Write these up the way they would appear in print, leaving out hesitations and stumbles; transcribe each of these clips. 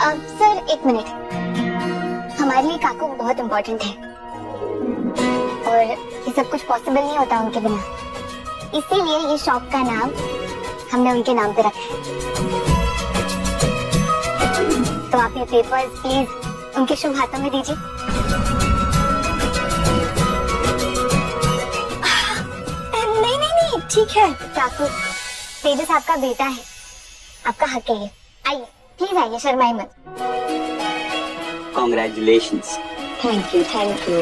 Sir एक minute, हमारे लिए काकू बहुत इम्पोर्टेंट है और ये सब कुछ पॉसिबल नहीं होता उनके बिना, इसीलिए ये शॉप का नाम हमने उनके नाम पे रखा है। तो आप ये पेपर्स प्लीज उनके शुभ हाथों में दीजिए। नहीं नहीं नहीं ठीक है काकू, तेजस आपका बेटा है, आपका हक है ये। आइए प्लीज आइए, शर्माइए मत। Congratulations. Thank you thank you.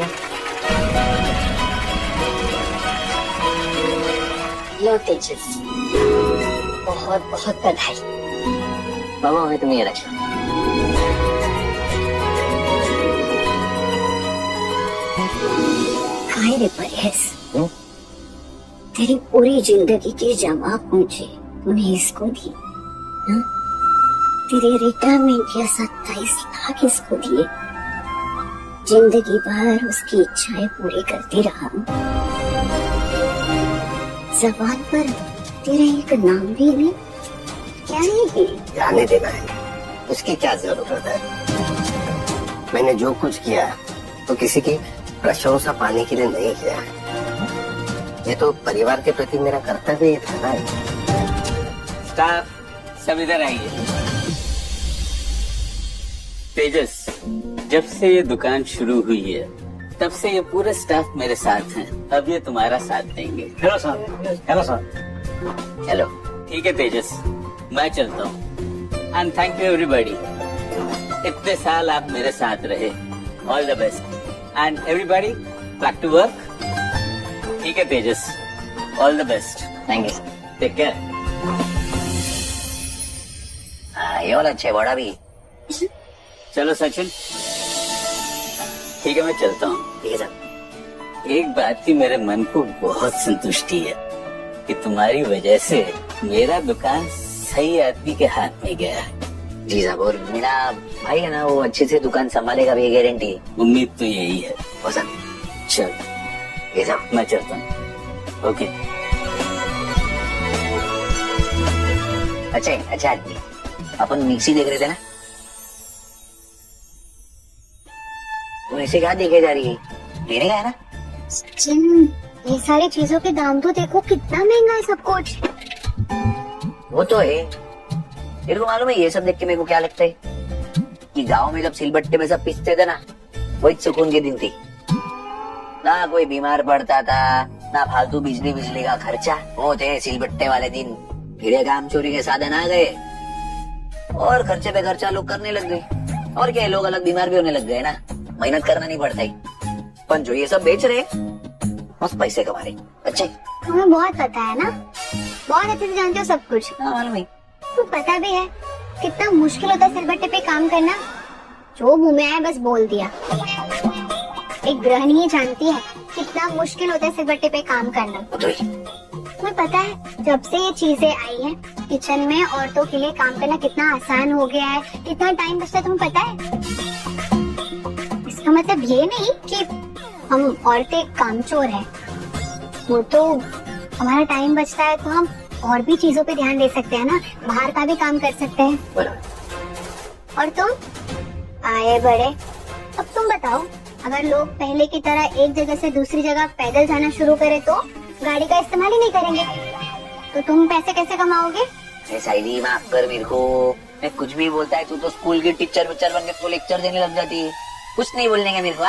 लो तेजस, बहुत बहुत बधाई। बाबा हमें तुम्हें ये रखना। काहे रे परहेज, तेरी पूरी जिंदगी की जमा पूंजी तूने इसको दी, तेरे रिटायरमेंट के 27 लाख इसको दिए, जिंदगी भर उसकी इच्छाएं पूरी करती रहा। जबान पर तेरा एक नाम भी नहीं, क्या है? जाने देना है, उसकी क्या जरूरत है। मैंने जो कुछ किया तो किसी की प्रशंसा पाने के लिए नहीं किया है, ये तो परिवार के प्रति मेरा कर्तव्य ही था ना। स्टाफ सब इधर आइए। तेजस, जब से ये दुकान शुरू हुई है तब से ये पूरा स्टाफ मेरे साथ है, अब ये तुम्हारा साथ देंगे। Hello sir. Hello sir. Hello. ठीक है तेजस, मैं चलता हूँ। एंड थैंक यू एवरीबॉडी, इतने साल आप मेरे साथ रहे। All the best and everybody back to work. ठीक है Tejas, all the best. Thank you sir. Take care. ये वाला अच्छे बड़ा भी। चलो सचिन, ठीक है मैं चलता हूँ। ठीक है सर। एक बात की मेरे मन को बहुत संतुष्टि है कि तुम्हारी वजह से मेरा दुकान सही आदमी के हाथ में गया है। जी साहब, और मेरा भाई है ना, वो अच्छे से दुकान संभालेगा भी, ये गारंटी है। उम्मीद तो यही है। हो सर। चल ये साहब मैं चलता हूँ। ओके। अच्छा आदमी, अपन मिक्सी देख रहे थे ना, तुम इसे क्या देखे जा रही है? लेने का है ना? सचिन, ये सारी चीजों के दाम तो देखो, कितना महंगा है सब कुछ। वो तो है, तेरे को मालूम है ये सब देख के मेरे को क्या लगता है कि गांव में जब सिलबट्टे में सब पिसते थे ना, वही सुकून के दिन थी। ना कोई बीमार पड़ता था, ना फालतू बिजली का खर्चा। वो थे सिलबट्टे वाले दिन। फिर काम चोरी के साधन आ गए और खर्चे पे खर्चा लोग करने लग गए, और क्या, लोग अलग बीमार भी होने लग गए ना, मेहनत करना नहीं पड़ता ही। पर जो ये सब बेच रहे बस पैसे कमा रहे। अच्छे, तुम्हें बहुत पता है ना, बहुत अच्छे से जानते हो सब कुछ। हाँ मालूम है। तो पता भी है कितना मुश्किल होता है सिलबट्टे पे काम करना, जो मुंह में आया बस बोल दिया। एक गृहिणी ही जानती है कितना मुश्किल होता है सिलबट्टे पे काम करना। तुम्हें पता है जब से ये चीजें आई हैं, किचन में औरतों के लिए काम करना कितना आसान हो गया है, कितना टाइम बचता है, तुम्हें पता है? इसका मतलब ये नहीं कि हम औरतें कामचोर हैं, वो तो हमारा टाइम बचता है तो हम और भी चीजों पे ध्यान दे सकते हैं ना, बाहर का भी काम कर सकते हैं। और तुम आए बड़े, अब तुम बताओ, अगर लोग पहले की तरह एक जगह से दूसरी जगह पैदल जाना शुरू करें तो गाड़ी का इस्तेमाल ही नहीं करेंगे, तो तुम पैसे कैसे कमाओगे? साइडी माफ कर मेरे को, मैं कुछ भी बोलता है तू तो स्कूल की टीचर बन के तो लेक्चर देने लग जाती है। कुछ नहीं बोलने का मेरे को।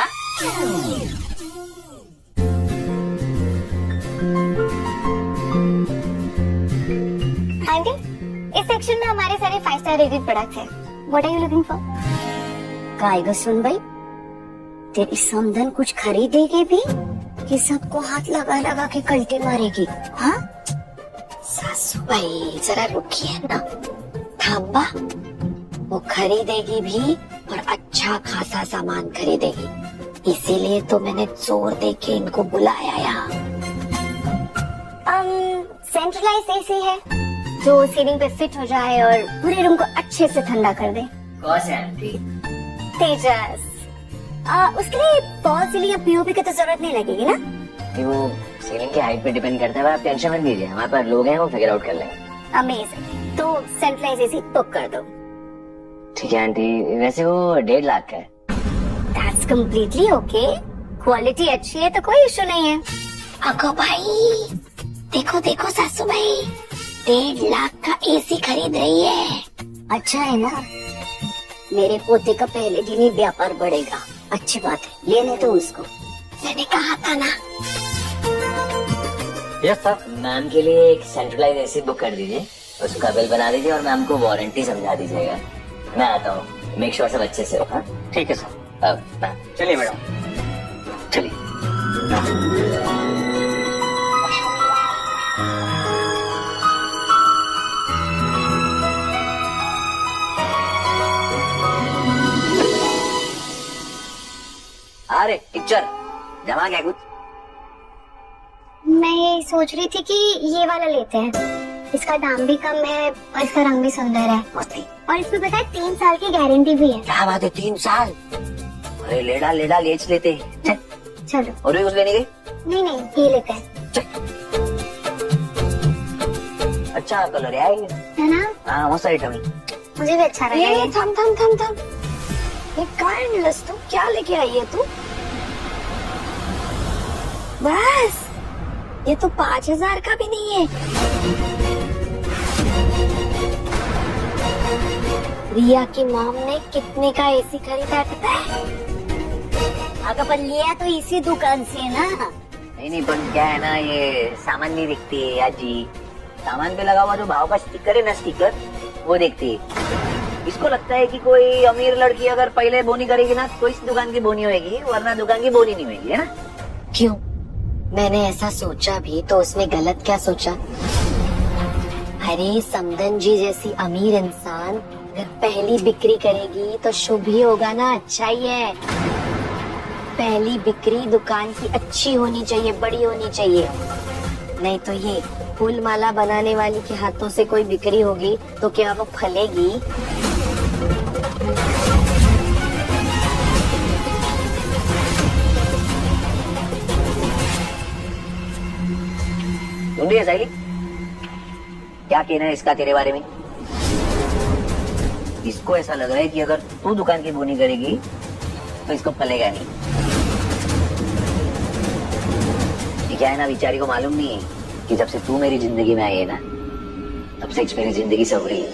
आंटी, इस सेक्शन में हमारे सारे 5 स्टार रेटेड प्रोडक्ट्स हैं। What are you looking for? कायगो सुन भाई, तेरी समधन कुछ खरीदेगी भी कि सबको हाथ लगा लगा के कल्टे मारेगी? हाँ सासू भाई जरा रुकिए ना, थांबा। वो खरीदेगी भी और अच्छा खासा सामान खरीदेगी, इसीलिए तो मैंने जोर दे के इनको बुलाया यहाँ। सेंट्रलाइज एसी है जो सीलिंग पे फिट हो जाए और पूरे रूम को अच्छे से ठंडा कर दे। कौन सा आंटी? तेजस, उसके लिए फॉल सीलिंग या पीओपी की तो जरूरत नहीं लगेगी ना? वो सीलिंग की हाइट पे डिपेंड करता है, आप टेंशन मत लीजिए, हमारे पास लोग हैं, वो फिगर आउट कर लेंगे। अमेजिंग, तो सेंट्रलाइज एसी बुक कर दो। ठीक है आंटी, वैसे वो 1.5 लाख का है। दैट्स कम्प्लीटली ओके, क्वालिटी अच्छी है तो कोई इशू नहीं है। अगो भाई, देखो देखो सासू भाई, 1.5 लाख का एसी खरीद रही है। अच्छा है ना, मेरे पोते का पहले दिन ही व्यापार बढ़ेगा। अच्छी बात है, लेने तो उसको, मैंने कहा था ना। Yes sir. मैम के लिए एक सेंट्रलाइज एसी बुक कर दीजिए, उसका बिल बना दीजिए और मैम को वारंटी समझा दीजिएगा। मैं आता हूँ, मेक श्योर सब अच्छे से हो। हाँ ठीक है सर। मैम चलिए मैडम। चलिए। अरे टीचर, जमा क्या कुछ? मैं ये सोच रही थी कि ये वाला लेते हैं, इसका दाम भी कम है और इसका रंग भी सुंदर है, मस्ती। और इसमें पता है 3 साल की गारंटी भी है। क्या बात है, 3 साल? अरे लेडा लेडा लेच लेते हैं। चल। चलो। और भी कुछ लेने गए? नहीं नहीं, ये लेते हैं। चल। अच्छा कलर है ये। है ना, हाँ मस्त आइटम है। मुझे भी अच्छा लगा ये। थम थम थम थम, ये काइंडलेस तू क्या लेके आई है तू? बस ये तो 5,000 का भी नहीं है। रिया की मॉम ने कितने का एसी खरीदा है पता है? अगर पर लिया तो इसी दुकान से ना। नहीं पर क्या है ना, ये सामान नहीं दिखती है जी। सामान पे लगा हुआ जो भाव का स्टिकर है ना, स्टिकर वो देखती है। इसको लगता है कि कोई अमीर लड़की अगर पहले बोनी करेगी ना तो इस दुकान की बोनी होगी, वरना दुकान की बोनी नहीं होगी, है ना? क्यों? मैंने ऐसा सोचा भी तो उसमें गलत क्या सोचा? अरे समदन जी जैसी अमीर इंसान अगर पहली बिक्री करेगी तो शुभ ही होगा ना, अच्छा ही है। पहली बिक्री दुकान की अच्छी होनी चाहिए, बड़ी होनी चाहिए। नहीं तो ये फूल माला बनाने वाली के हाथों से कोई बिक्री होगी तो क्या वो फलेगी? ढूंढी है साइली, क्या कहना है इसका तेरे बारे में? इसको ऐसा लग रहा है कि अगर तू दुकान की बोनी करेगी तो इसको फलेगा नहीं। ये क्या है ना, बेचारी को मालूम नहीं है कि जब से तू मेरी जिंदगी में आई है ना, तब से मेरी जिंदगी संवरी है।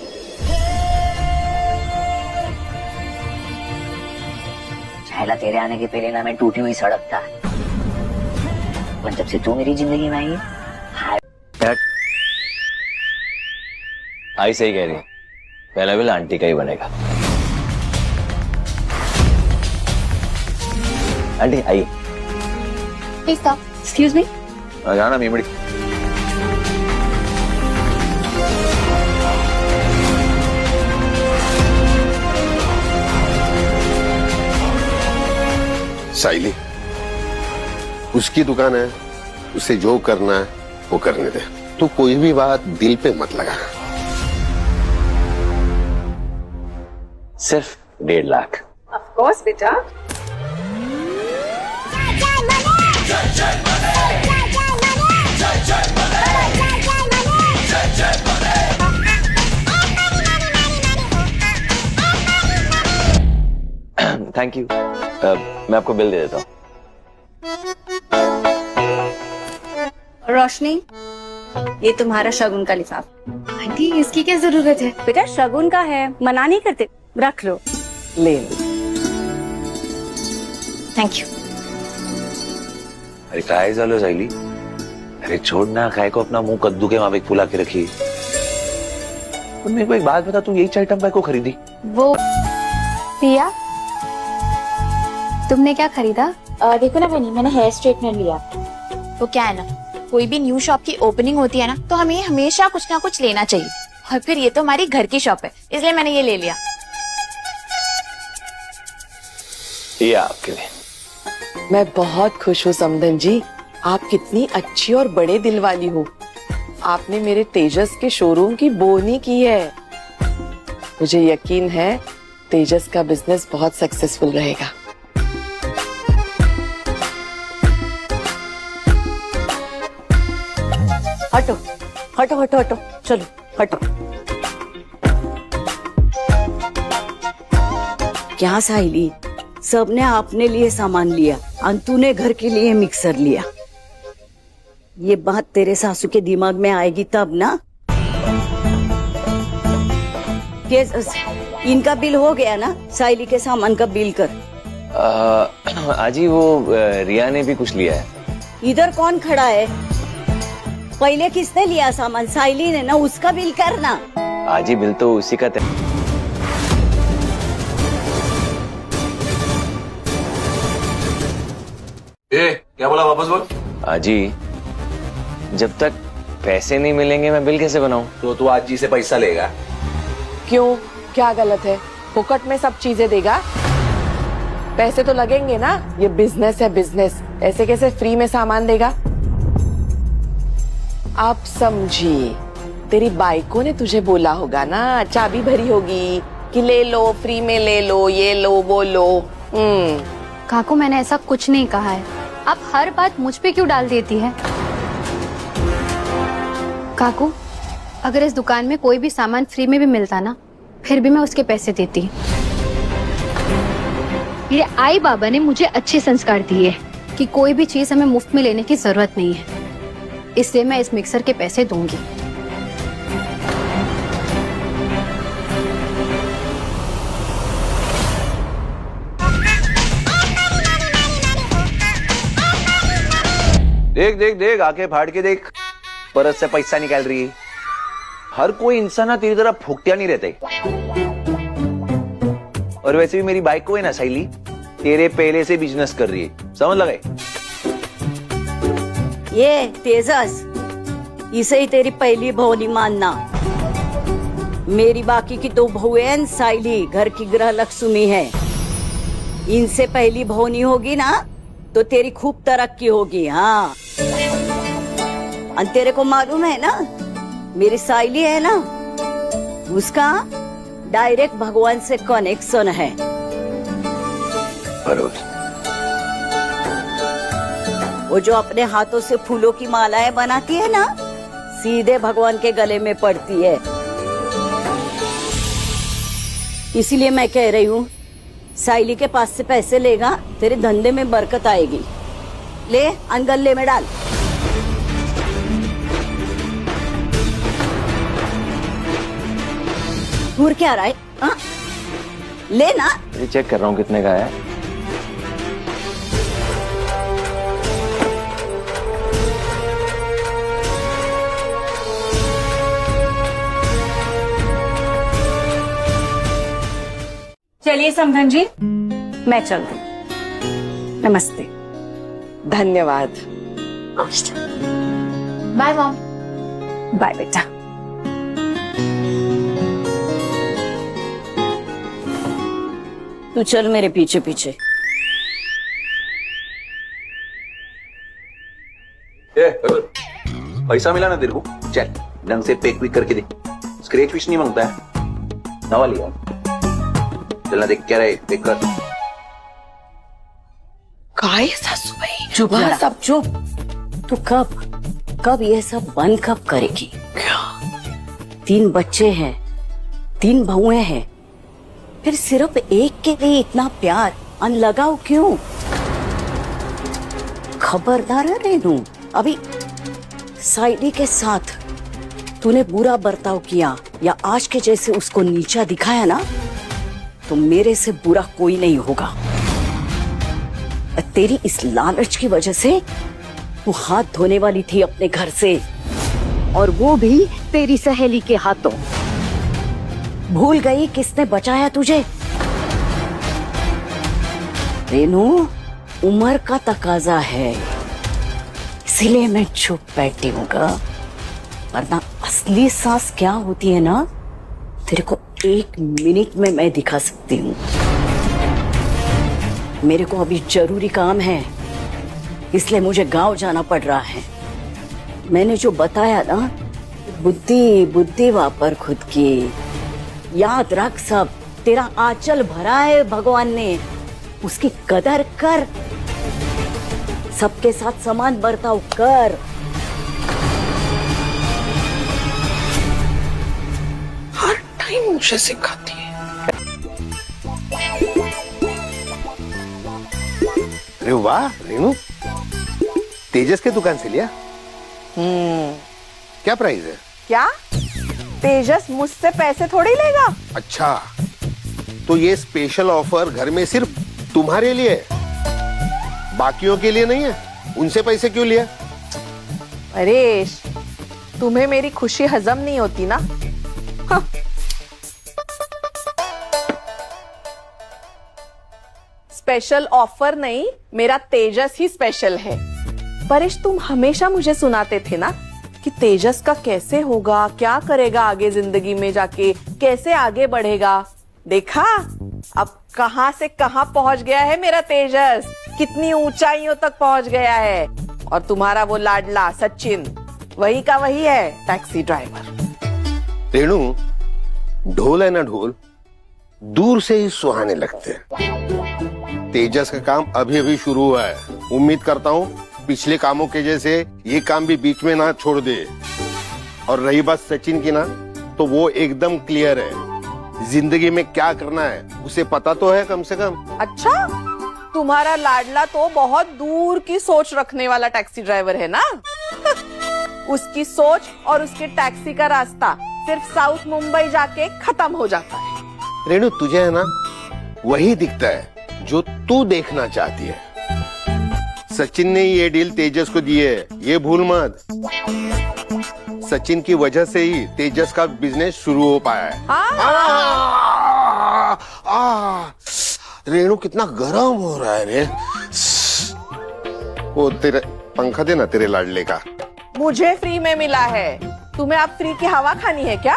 चाहेला तेरे आने के पहले ना मैं टूटी हुई सड़क था, पर जब से तू मेरी जिंदगी में आई है, आई सही कह रही है, पहला बिल आंटी का ही बनेगा। आंटी आइए। Please stop. Excuse me. जाना मीमड़ी। साइली, उसकी दुकान है, उसे जो करना है वो करने दे। तो कोई भी बात दिल पे मत लगा। सिर्फ 1.5 लाख। ऑफ कोर्स बेटा। Thank you. मैं आपको बिल दे देता हूँ। रोशनी, ये तुम्हारा शगुन का लिफाफा। आंटी इसकी क्या जरूरत है? बेटा शगुन का है, मना नहीं करते, रख लो। ले लो। Thank you. अरे काय झालं सायली? अरे छोड़ ना, काय को अपना मुंह कद्दू के माफिक फुला के रखी। और मेरे को एक बात बता, तू यही आइटम पे को खरीदी? वो प्रिया, तुमने क्या खरीदा? देखो ना बनी, मैंने हेयर स्ट्रेटनर लिया। वो क्या है ना, कोई भी न्यू शॉप की ओपनिंग होती है ना तो हमें हमेशा कुछ ना कुछ लेना चाहिए, और फिर ये तो हमारी घर की शॉप है इसलिए मैंने ये ले लिया। ये आपके लिए। मैं बहुत खुश हूँ समदन जी, आप कितनी अच्छी और बड़े दिल वाली हो। आपने मेरे तेजस के शोरूम की बोनी की है। मुझे यकीन है तेजस का बिजनेस बहुत सक्सेसफुल रहेगा। हटो हटो हटो हटो, चलो हटो। क्या साइली, सबने अपने लिए सामान लिया और तूने घर के लिए मिक्सर लिया। ये बात तेरे सासू के दिमाग में आएगी तब ना। इनका बिल हो गया ना, साइली के सामान का बिल कर। आजी वो रिया ने भी कुछ लिया है। इधर कौन खड़ा है? पहले किसने लिया सामान? साइली ने ना, उसका बिल करना। आजी बिल तो उसी का क्या बोला, वापस बोल। आजी जब तक पैसे नहीं मिलेंगे मैं बिल कैसे बनाऊं? तो तू आजी से पैसा लेगा? क्यों, क्या गलत है? फोकट में सब चीजें देगा? पैसे तो लगेंगे ना, ये बिजनेस है बिजनेस, ऐसे कैसे फ्री में सामान देगा? आप समझी, तेरी बाइको ने तुझे बोला होगा ना, चाबी भरी होगी कि ले लो, फ्री में ले लो, ये लो वो लो। काकू मैंने ऐसा कुछ नहीं कहा है, आप हर बात मुझ पे क्यों डाल देती है? काकू अगर इस दुकान में कोई भी सामान फ्री में भी मिलता ना, फिर भी मैं उसके पैसे देती। मेरे आई बाबा ने मुझे अच्छे संस्कार दिए कि कोई भी चीज हमें मुफ्त में लेने की जरूरत नहीं है, इसलिए मैं इस मिक्सर के पैसे दूंगी। देख देख देख, आंखें फाड़ के देख, परत से पैसा निकाल रही है। हर कोई इंसान ना तेरी तरह फुकटिया नहीं रहते। और वैसे भी मेरी बाइक को है ना साइली, तेरे पहले से बिजनेस कर रही है, समझ लगे? ये तेजस, इसे ही तेरी पहली भौनी मानना। मेरी बाकी की दो बहुएं साइली घर की गृह लक्ष्मी है, इनसे पहली भौनी होगी ना तो तेरी खूब तरक्की होगी। हाँ, और तेरे को मालूम है ना, मेरी साइली है ना, उसका डायरेक्ट भगवान से कनेक्शन है। बरोबर। वो जो अपने हाथों से फूलों की मालाएं बनाती है ना, सीधे भगवान के गले में पड़ती है। इसीलिए मैं कह रही हूँ, साइली के पास से पैसे लेगा, तेरे धंधे में बरकत आएगी। ले, अनगल्ले में डाल। दूर क्या रहा है? हाँ? ले ना। ये चेक कर रहा हूँ कितने का है। चलिए समधन जी, मैं चलती। नमस्ते। धन्यवाद। Bye mom. बाय बेटा। तू चल मेरे पीछे पीछे। पैसा मिला ना तेरे को? चल ढंग से पेक विक करके दे, स्क्रैच विच नहीं मांगता है। नवा लिया, चलना देख क्या रहे, पेक कर। काय सासू भाई, चुप वहाँ सब चुप। तू कब ये सब बंद कब करेगी? 3 बच्चे हैं, 3 बहुएं हैं, फिर सिर्फ एक के लिए इतना प्यार अनलगाव क्यों? खबरदार है रेनू, अभी साइडी के साथ तूने बुरा बर्ताव किया या आज के जैसे उसको नीचा दिखाया ना, तो मेरे से बुरा कोई नहीं होगा। तेरी इस लालच की वजह से तू हाथ धोने वाली थी अपने घर से, और वो भी तेरी सहेली के हाथों। भूल गई किसने बचाया तुझे? रेनू, उम्र का तकाजा है, इसीलिए मैं चुप बैठी हूँ। वरना असली सास क्या होती है ना, तेरे को 1 मिनट में मैं दिखा सकती हूँ। मेरे को अभी जरूरी काम है, इसलिए मुझे गांव जाना पड़ रहा है। मैंने जो बताया ना, बुद्धि वापर खुद की। याद रख, सब तेरा आंचल भरा है भगवान ने, उसकी कदर कर, सबके साथ समान बर्ताव कर। हर टाइम मुझे सिखाती है। अरे वाह रेनू, तेजस के दुकान से लिया? क्या प्राइस है? क्या तेजस मुझसे पैसे थोड़ी लेगा? अच्छा, तो ये स्पेशल ऑफर घर में सिर्फ तुम्हारे लिए है, बाकियों के लिए नहीं है? उनसे पैसे क्यों लिया? परेश, तुम्हें मेरी खुशी हजम नहीं होती ना? हाँ। स्पेशल ऑफर नहीं, मेरा तेजस ही स्पेशल है। परेश, तुम हमेशा मुझे सुनाते थे ना कि तेजस का कैसे होगा, क्या करेगा आगे जिंदगी में जाके, कैसे आगे बढ़ेगा। देखा अब कहां से कहां पहुंच गया है मेरा तेजस, कितनी ऊंचाइयों तक पहुंच गया है। और तुम्हारा वो लाडला सचिन वही का वही है, टैक्सी ड्राइवर। रेणु, ढोल है ना ढोल, दूर से ही सुहाने लगते हैं। तेजस का काम अभी अभी शुरू हुआ है, उम्मीद करता हूँ पिछले कामों के जैसे ये काम भी बीच में ना छोड़ दे। और रही बात सचिन की ना, तो वो एकदम क्लियर है, जिंदगी में क्या करना है उसे पता तो है कम से कम। अच्छा, तुम्हारा लाडला तो बहुत दूर की सोच रखने वाला टैक्सी ड्राइवर है ना? उसकी सोच और उसके टैक्सी का रास्ता सिर्फ साउथ मुंबई जाके खत्म हो जाता है। रेणु, तुझे है ना वही दिखता है जो तू देखना चाहती है। सचिन ने ये डील तेजस को दी है, ये भूल मत। सचिन की वजह से ही तेजस का बिजनेस शुरू हो पाया है। रेणु, कितना गर्म हो रहा है रे। वो तेरे पंखा देना तेरे लाडले का। मुझे फ्री में मिला है, तुम्हें अब फ्री की हवा खानी है क्या?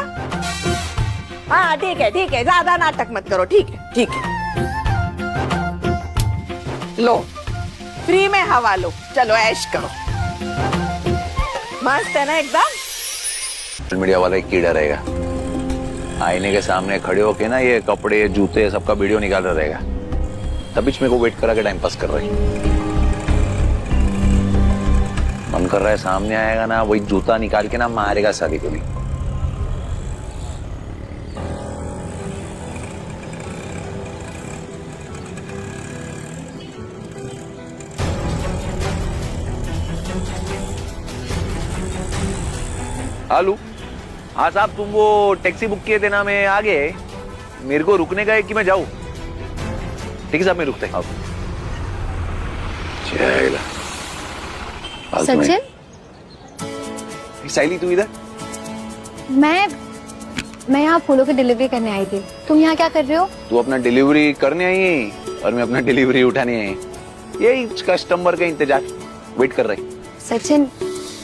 हाँ ठीक है ठीक है, ज्यादा नाटक मत करो, ठीक है ठीक है। लो, फ्री में हवा लो, चलो ऐश करो। मस्त है ना एकदम? सोशल मीडिया वाला एक कीड़ा रहेगा, आईने के सामने खड़े होके ना ये कपड़े जूते सबका वीडियो निकाल रहा रहेगा, तभी मेरे को वेट करा के टाइम पास कर रही। मन कर रहा है सामने आएगा ना, वही जूता निकाल के ना मारेगा साली को भी। हेलो, हाँ साहब, तुम वो टैक्सी बुक किए थे ना, मैं आ गए। मेरे को रुकने का है कि मैं जाऊं? ठीक है साहब, मैं रुकते हैं। सचिन, साइली तू इधर? मैं यहाँ फूलों की डिलीवरी करने आई थी। तुम यहाँ क्या कर रहे हो? तू अपना डिलीवरी करने आई है और मैं अपना डिलीवरी उठाने आई। यही कस्टमर का इंतजार वेट कर रही। सचिन,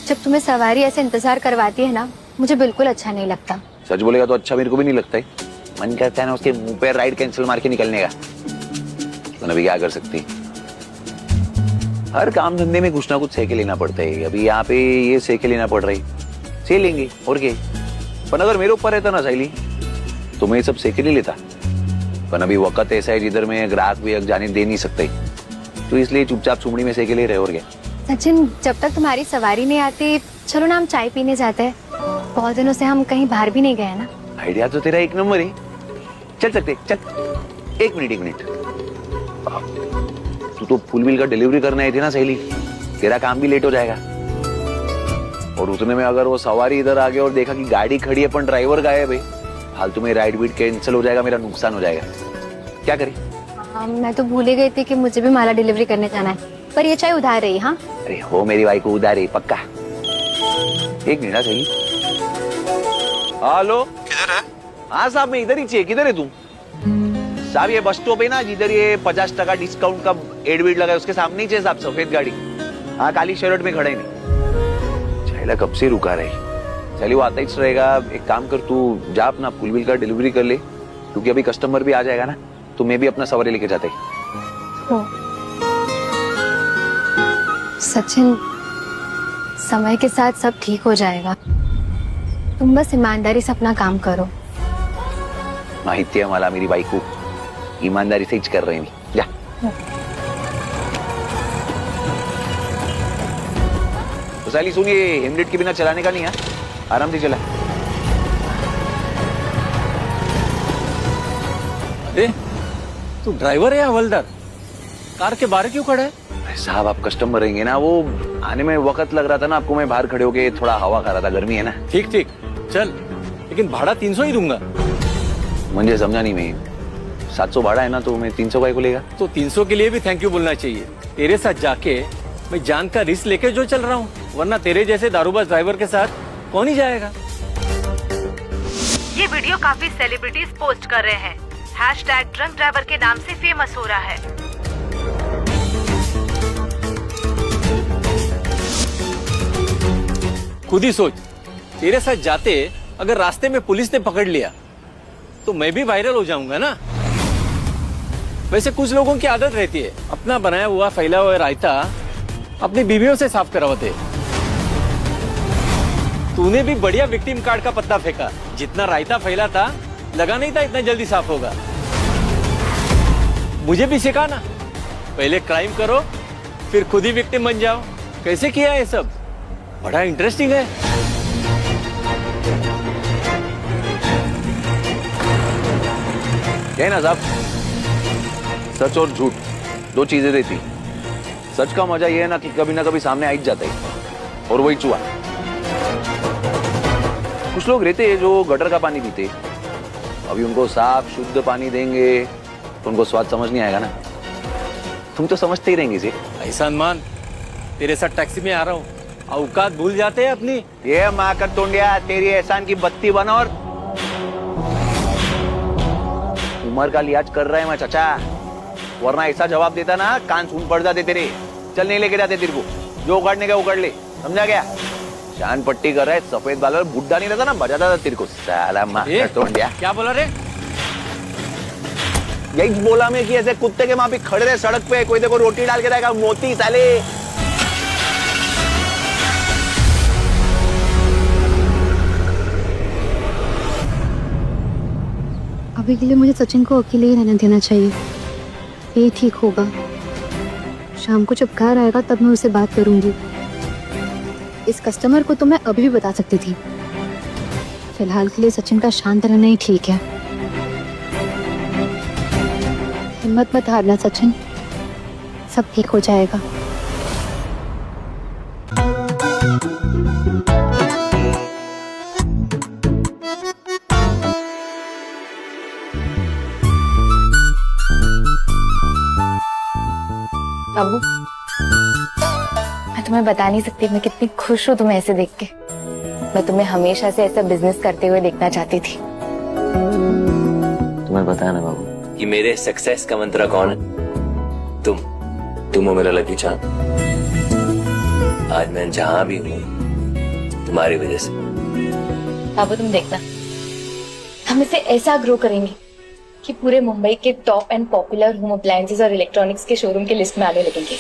जब तुम्हें सवारी ऐसे इंतजार करवाती है ना, मुझे बिल्कुल अच्छा नहीं लगता। सच बोलेगा तो अच्छा मेरे को भी नहीं लगता है। मन करता है ना उसके मुंह पे राइड कैंसिल मार के निकलने का, तो अभी क्या कर सकती। हर काम धंधे में कुछ ना कुछ सह के लेना पड़ता है। अभी यहाँ पे ये सह के लेना पड़ रही, सह लेंगे और क्या। पर अगर मेरे ऊपर रहता ना साइली, तो मैं ये सब सह के नहीं लेता। पर अभी वक्त ऐसा है जिधर मैं ग्राहक भी जाने दे नहीं सकते, तो इसलिए चुपचाप चुमड़ी में सह के ले रहे और क्या। सचिन, जब तक तुम्हारी सवारी नहीं आती, चलो ना हम चाय पीने जाते हैं। बहुत दिनों से हम कहीं बाहर भी नहीं गए ना। आइडिया तो तेरा एक नंबर है, चल सकते। चल, एक मिनट। तू तो फुल व्हील का डिलीवरी करने आई थी ना सहेली, तेरा काम भी लेट हो जाएगा। और उतने में अगर वो सवारी इधर आ गया और देखा कि गाड़ी खड़ी है पण ड्राइवर गायब है, फालतू में राइड बीट कैंसिल हो जाएगा, मेरा नुकसान हो जाएगा। क्या करें? मैं तो भूल ही गई थी कि मुझे भी माला डिलीवरी करने जाना है, पर ये चाय उधार रही। हाँ, अरे हो मेरी भाई को उधार है पक्का। एक मिनट सही। हेलो, किधर है? हाँ साहब, मैं इधर ही चाहिए। किधर है तुम? साहब ये बस स्टॉप है ना, जिधर ये 50% डिस्काउंट का एड वेड लगा है, उसके सामने ही चाहिए साहब, सफेद गाड़ी। हाँ, काली शर्ट में खड़े नहीं। चाइला कब से रुका रही। चलिए वो आता ही रहेगा। एक काम कर, तू जा अपना फुल व्हील का डिलीवरी कर ले, क्योंकि अभी कस्टमर भी आ जाएगा ना, तो मैं भी अपना सवारी लेके जाते। सचिन, समय के साथ सब ठीक हो जाएगा। तुम बस ईमानदारी से अपना काम करो। माहिती है मला मेरी बायको ईमानदारी से ही कर रही नहीं। जा। तो साली सुन, ये हेमलेट के बिना चलाने का नहीं है, आराम से चला। अरे तू ड्राइवर है या हवलदार? कार के बाहर क्यों खड़ा है? साहब आप कस्टमर रहेंगे ना, वो आने में वक्त लग रहा था ना आपको, मैं बाहर खड़े होके थोड़ा हवा खा रहा था, गर्मी है ना। ठीक ठीक चल, लेकिन भाड़ा 300 ही दूंगा। मुझे समझा नहीं, मैं 700 भाड़ा है ना, तो मैं 300 का को लेगा। तो 300 के लिए भी थैंक यू बोलना चाहिए। तेरे साथ जाके मैं जान का रिस्क लेके जो चल रहा हूँ, वरना तेरे जैसे दारूबाज ड्राइवर के साथ कौन ही जाएगा। ये वीडियो काफी सेलिब्रिटीज पोस्ट कर रहे हैं। #ड्रंक ड्राइवर के नाम से फेमस हो रहा है। खुद ही सोच, तेरे साथ जाते अगर रास्ते में पुलिस ने पकड़ लिया तो मैं भी वायरल हो जाऊंगा ना। वैसे कुछ लोगों की आदत रहती है अपना बनाया हुआ फैला हुआ रायता अपनी बीवियों से साफ करवाते। तूने भी बढ़िया विक्टिम कार्ड का पत्ता फेंका। जितना रायता फैला था लगा नहीं था इतना जल्दी साफ होगा। मुझे भी सिखाना, पहले क्राइम करो फिर खुद ही विक्टिम बन जाओ। कैसे किया ये सब? बड़ा इंटरेस्टिंग है। क्या है ना साहब, सच और झूठ दो चीजें रहती। सच का मजा ये है ना कि कभी ना कभी सामने आ ही जाता है, और वही चुआ। कुछ लोग रहते हैं जो गटर का पानी पीते, अभी उनको साफ शुद्ध पानी देंगे तो उनको स्वाद समझ नहीं आएगा ना। तुम तो समझते ही रहेंगे इसे। ऐसा मान, तेरे साथ टैक्सी में आ रहा हूँ, औकात भूल जाते हैं अपनी। ये माँ कर तोंडिया, तेरी एहसान की बत्ती बना। और उम्र का लिहाज कर रहा है मैं चाचा, वरना ऐसा जवाब देता ना कान सुन पड़ जाते तेरे। चल नहीं लेके जाते तेरे को, जो उगाड़ने का उगाड़ ले, समझा गया? शान पट्टी कर रहा है, सफेद बाल बुड्ढा नहीं रहता ना, बजाता था तेरे को। साला माँ कर तोंडिया। क्या बोला रे? यही बोला मैं कि ऐसे कुत्ते के माँ भी खड़े रहे सड़क पे, कोई देखो रोटी डाल के रहेगा मोती साले। अभी के लिए मुझे सचिन को अकेले ही रहने देना चाहिए, ये ठीक होगा। शाम को जब घर आएगा तब मैं उससे बात करूंगी। इस कस्टमर को तो मैं अभी भी बता सकती थी। फिलहाल के लिए सचिन का शांत रहना ही ठीक है। हिम्मत मत हारना सचिन, सब ठीक हो जाएगा। बाबू, मैं तुम्हें बता नहीं सकती मैं कितनी खुश हूँ तुम्हें ऐसे देख के। मैं तुम्हें हमेशा से ऐसा बिजनेस करते हुए देखना चाहती थी। तुम्हें पता है ना बाबू कि मेरे सक्सेस का मंत्र कौन है? तुम हो मेरा लकी चांद। आज मैं जहां भी हूँ तुम्हारी वजह से। बाबू तुम देखना, हम इसे ऐसा ग्रो करेंगे कि पूरे मुंबई के top and popular home appliances और इलेक्ट्रॉनिक्स के शोरूम के लिस्ट में आने लगेंगे।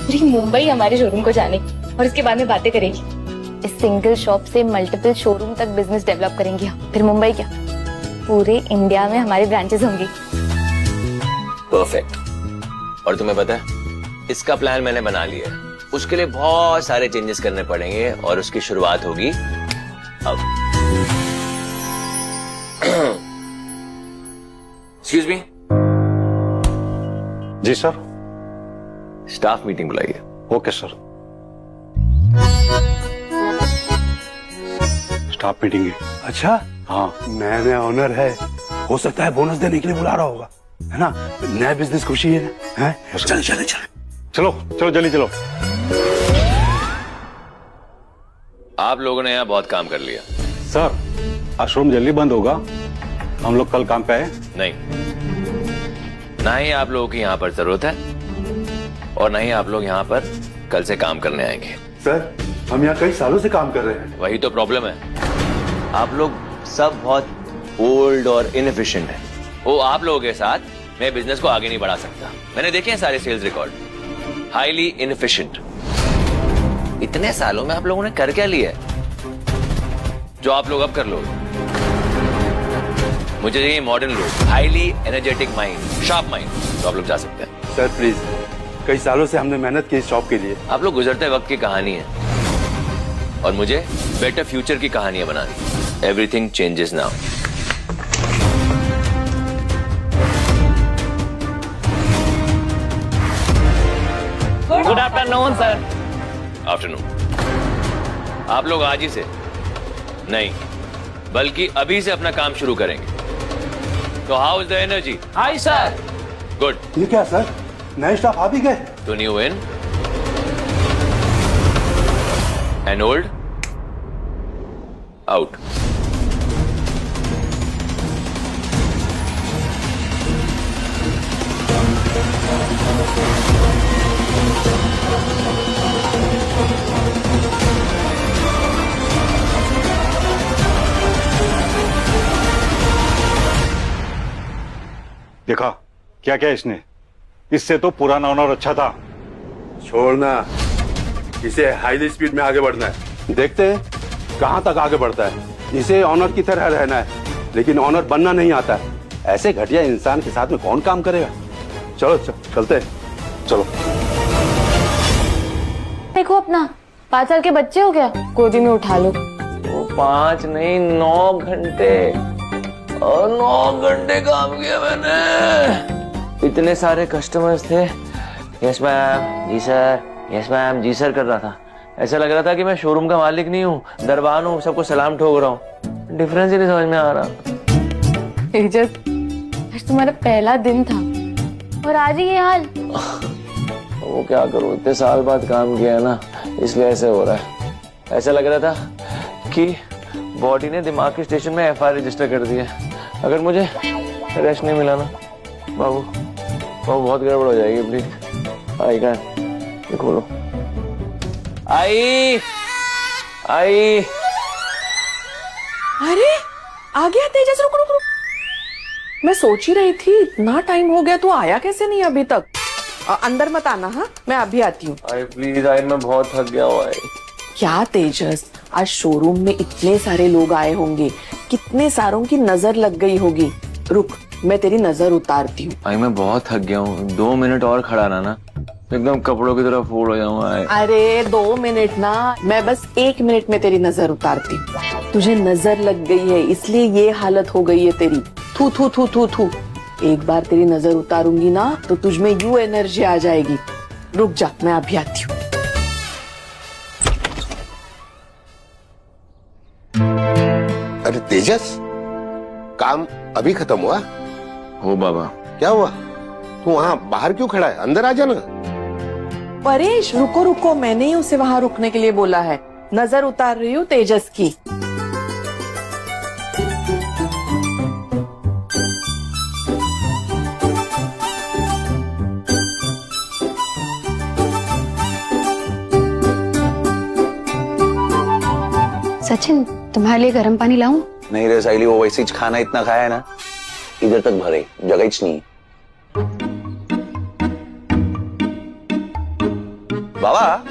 पूरी मुंबई हमारे शोरूम को जानेगी और इसके बारे में बातें करेगी। इस सिंगल शॉप से मल्टीपल शोरूम तक बिजनेस डेवलप करेंगे हम। फिर मुंबई क्या, पूरे इंडिया में हमारी ब्रांचेस होंगी। परफेक्ट। और तुम्हें पता है इसका प्लान मैंने बना लिया है। उसके लिए बहुत सारे चेंजेस करने पड़ेंगे और उसकी शुरुआत होगी अब। Excuse me. जी सर। स्टाफ मीटिंग बुलाइए। Okay sir. स्टाफ मीटिंग है? अच्छा हाँ, नया नया ऑनर है, हो सकता है बोनस देने के लिए बुला रहा होगा, है ना? नया बिजनेस खुशी है ना? है? चलो चलो चलो चलो चलो जल्दी चलो। आप लोगों ने यहाँ बहुत काम कर लिया। सर आश्रम जल्दी बंद होगा, हम लोग कल काम पे आए। नहीं, ना ही आप लोगों की यहाँ पर जरूरत है और ना ही आप लोग यहाँ पर कल से काम करने आएंगे। सर हम यहाँ कई सालों से काम कर रहे हैं। वही तो प्रॉब्लम है, आप लोग सब बहुत ओल्ड और इनएफिशिएंट हैं। वो आप लोगों के साथ मैं बिजनेस को आगे नहीं बढ़ा सकता। मैंने देखे हैं सारे सेल्स रिकॉर्ड, हाईली इनएफिशिएंट। इतने सालों में आप लोगों ने कर क्या लिया है जो आप लोग अब कर लोगे? मुझे चाहिए मॉडर्न लोग, highly energetic mind, sharp mind, तो आप लोग जा सकते हैं। सर प्लीज, कई सालों से हमने मेहनत की इस जॉब के लिए। आप लोग गुजरते वक्त की कहानी है और मुझे बेटर फ्यूचर की कहानियां बनानी। Everything changes now. Afternoon sir. Afternoon. आप लोग आज ही से नहीं बल्कि अभी से अपना काम शुरू करेंगे। तो how is the energy? Hi sir. Good. ये क्या सर, नए स्टाफ आ भी गए? तो new in and old out. देखा क्या क्या इसने, इससे तो पुराना ओनर अच्छा था। छोड़ना, इसे हाई स्पीड में आगे बढ़ना है। देखते हैं कहां तक आगे बढ़ता है। इसे ऑनर की तरह रहना है, लेकिन ऑनर बनना नहीं आता है। ऐसे घटिया इंसान के साथ में कौन काम करेगा। चलो चलते हैं, चलो। देखो अपना 5 साल के बच्चे हो गया, गोदी में उठा लो। वो 5 नहीं 9 घंटे, और 9 घंटे काम किया मैंने। इतने सारे कस्टमर्स थे। यस मैम, जी सर, यस मैम, जी सर कर रहा था। ऐसा लग रहा था कि मैं शोरूम का मालिक नहीं हूँ, दरबान हूँ, सबको सलाम ठोक रहा हूँ। डिफरेंस ही नहीं समझ में आ रहा। तेजस, आज तुम्हारा पहला दिन था और आज ही ये हाल। वो क्या करूँ, इतने साल बाद काम किया है ना, इसलिए ऐसे हो रहा है। ऐसा लग रहा था कि बॉडी ने दिमाग के स्टेशन में FIR रजिस्टर कर दिया। अगर मुझे रेस्ट नहीं मिला ना बाबू, बहुत गड़बड़ हो जाएगी। प्लीज आई का ये खोलो। आई आई। अरे आ गया तेजस, रुक रुक रुक। मैं सोच ही रही थी इतना टाइम हो गया, तू आया कैसे नहीं अभी तक? अंदर मत आना, हाँ मैं अभी आती हूँ। आई प्लीज आई, मैं बहुत थक गया हूँ। क्या तेजस, आज शोरूम में इतने सारे लोग आए होंगे, कितने सारों की नजर लग गई होगी। रुक, मैं तेरी नजर उतारती हूँ। आई मैं बहुत थक गया हूँ, 2 मिनट और खड़ा रहना, एकदम कपड़ों की तरह फूल हो जाऊंगा। अरे 2 मिनट ना, मैं बस 1 मिनट में तेरी नजर उतारती हूँ। तुझे नजर लग गई है इसलिए ये हालत हो गई है तेरी। थू थू थू थू थू। एक बार तेरी नजर उतारूंगी ना तो तुझ में यूं एनर्जी आ जाएगी। रुक जा, मैं अभी आती हूँ। अरे तेजस, काम अभी खत्म हुआ? हो बाबा। क्या हुआ? तू वहां बाहर क्यों खड़ा है? अंदर आ जाना। परेश रुको रुको, मैंने ही उसे वहां रुकने के लिए बोला है। नजर उतार रही हूँ तेजस की। सचिन, तुम्हारे लिए गर्म पानी लाऊं? नहीं रे साइली, वो वैसे ही खाना इतना खाया है ना, इधर तक भरे, जगह ही नहीं। बाबा,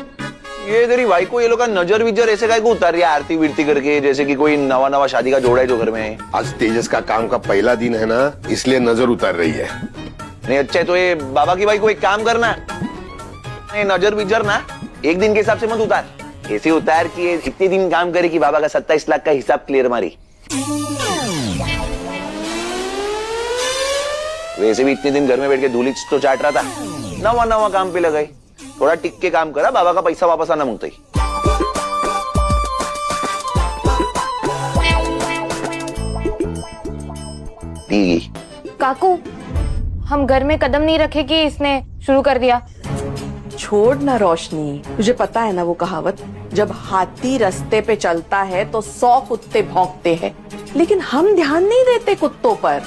ये तेरी भाई को ये लोग का नजर विजर ऐसे काय को उतार रही है आरती विरती करके, जैसे कि कोई नवा नवा शादी का जोड़ा है जो घर में है। आज तेजस का काम का पहला दिन है ना, इसलिए नजर उतार रही है। नहीं अच्छा है तो ये बाबा की भाई को एक काम करना, ये नजर विजर ना 1 दिन के हिसाब से मत उतार, ऐसे उतार कि इतने दिन काम करे कि बाबा का 27 लाख का हिसाब क्लियर मारी। वैसे भी इतने दिन घर में बैठ के धूली तो चाट रहा था, नवा नवा काम पे लगाई। थोड़ा टिक के काम करा, बाबा का पैसा वापस आना मांगता ही। काकू, हम घर में कदम नहीं रखे कि इसने शुरू कर दिया। छोड़ ना रोशनी, तुझे पता है ना वो कहावत, जब हाथी रास्ते पे चलता है तो 100 कुत्ते भौंकते हैं, लेकिन हम ध्यान नहीं देते कुत्तों पर।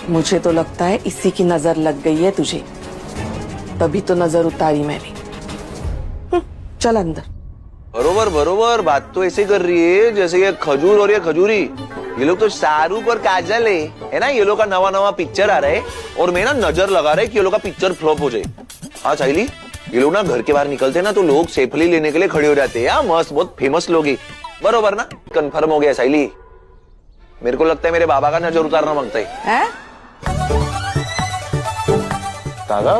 मुझे तो लगता है इसी की नजर लग गई है तुझे, तभी तो नजर उतारी मैंने। चल अंदर। बरोबर बरोबर, बात तो ऐसे कर रही है जैसे ये खजूर और ये खजूरी, ये लोग तो शाहरुख और काजल है ना। ये लोग का नवा नवा पिक्चर आ रहा है और मैं ना नजर लगा रहा है कि ये लोग का पिक्चर फ्लॉप हो जाए। हाँ साइली, ये लोग ना घर के बाहर निकलते ना तो लोग सेफली लेने के लिए खड़े हो जाते हैं। मस्त, बहुत फेमस लोग ही। बरोबर ना, कंफर्म हो गया साइली। मेरे को लगता है मेरे बाबा का नजर उतारना मांगता है। दादा,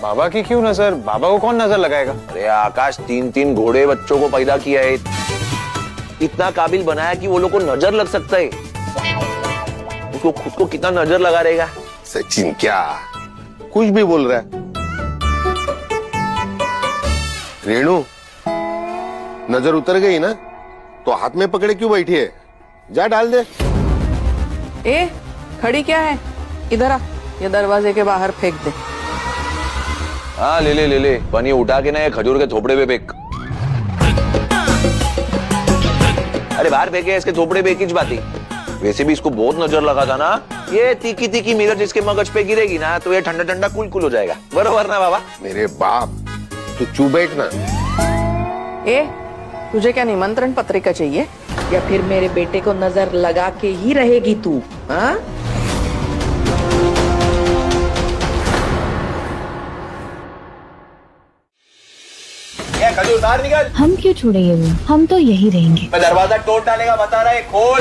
बाबा की क्यों नजर? बाबा को कौन नजर लगाएगा? अरे आकाश, 3 घोड़े बच्चों को पैदा किया है, इतना काबिल बनाया कि वो लोग को नजर लग सकता है। उसको खुद को कितना नजर लगा रहेगा। सचिन क्या कुछ भी बोल रहा है। रेणु नजर उतर गई ना तो हाथ में पकड़े क्यों बैठी है? जा डाल दे। ए खड़ी क्या है, इधर आ, ये दरवाजे के बाहर फेंक दे। हाँ ले ले ले ले, पनी उठा के ना ये खजूर के थोपड़े पे फेंक। अरे बाहर फेंके, इसके थोपड़े पे एक इंच बाती। वैसे भी इसको बहुत नजर लगा था ना, ये तीखी तीखी मिर्च जिसके मगज पे गिरेगी ना तो ये ठंडा ठंडा कुल कुल हो जाएगा। बरोबर ना बाबा? मेरे बाप तू चुप बैठ ना। ए तुझे क्या निमंत्रण पत्रिका चाहिए, या फिर मेरे बेटे को नजर लगा के ही रहेगी तू? हाँ खजूर बाहर निकल। हम क्यों छोड़ेंगे वो, हम तो यही रहेंगे। मैं दरवाजा तोड़ डालेगा, बता रहा है, खोल।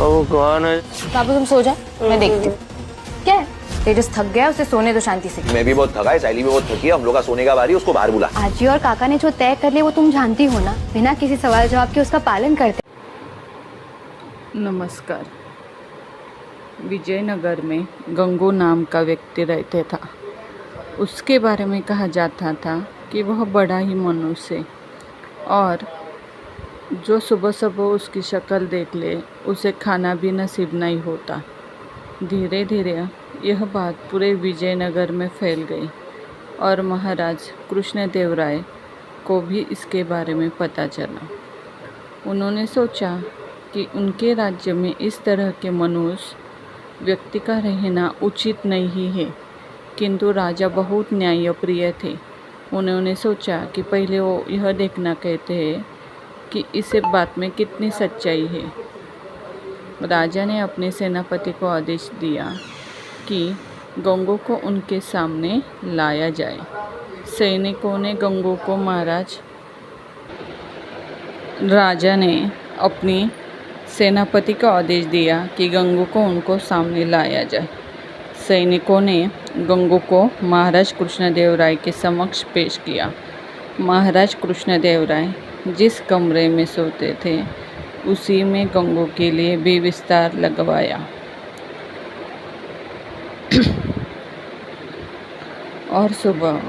ओ कौन है? बाबू तुम सो जाओ, मैं देखती हूँ। क्या है? तेजस थक गया, उसे सोने दो शांति से। मैं भी बहुत थका है, साइली भी बहुत थकी है, हम लोग का सोने का बारी, उसको बाहर बुला। आजी और काका ने जो तय कर लिया वो तुम जानती हो ना, बिना किसी सवाल जवाब के उसका पालन करते। नमस्कार। विजयनगर में गंगू नाम का व्यक्ति रहते था। उसके बारे में कहा जाता था कि वह बड़ा ही मनुष्य, और जो सुबह सुबह उसकी शक्ल देख ले उसे खाना भी नसीब नहीं होता। धीरे धीरे यह बात पूरे विजयनगर में फैल गई और महाराज कृष्णदेवराय को भी इसके बारे में पता चला। उन्होंने सोचा कि उनके राज्य में इस तरह के मनुष्य व्यक्ति का रहना उचित नहीं है, किंतु राजा बहुत न्यायप्रिय थे। उन्होंने सोचा कि पहले वो यह देखना कहते हैं कि इस बात में कितनी सच्चाई है। राजा ने अपने सेनापति को आदेश दिया कि गंगू को उनके सामने लाया जाए। सैनिकों ने गंगू को राजा ने अपनी सेनापति को आदेश दिया कि गंगू को उनको सामने लाया जाए। सैनिकों ने गंगू को महाराज कृष्णदेवराय के समक्ष पेश किया। महाराज कृष्णदेवराय जिस कमरे में सोते थे उसी में गंगू के लिए भी बिस्तर लगवाया। और सुबह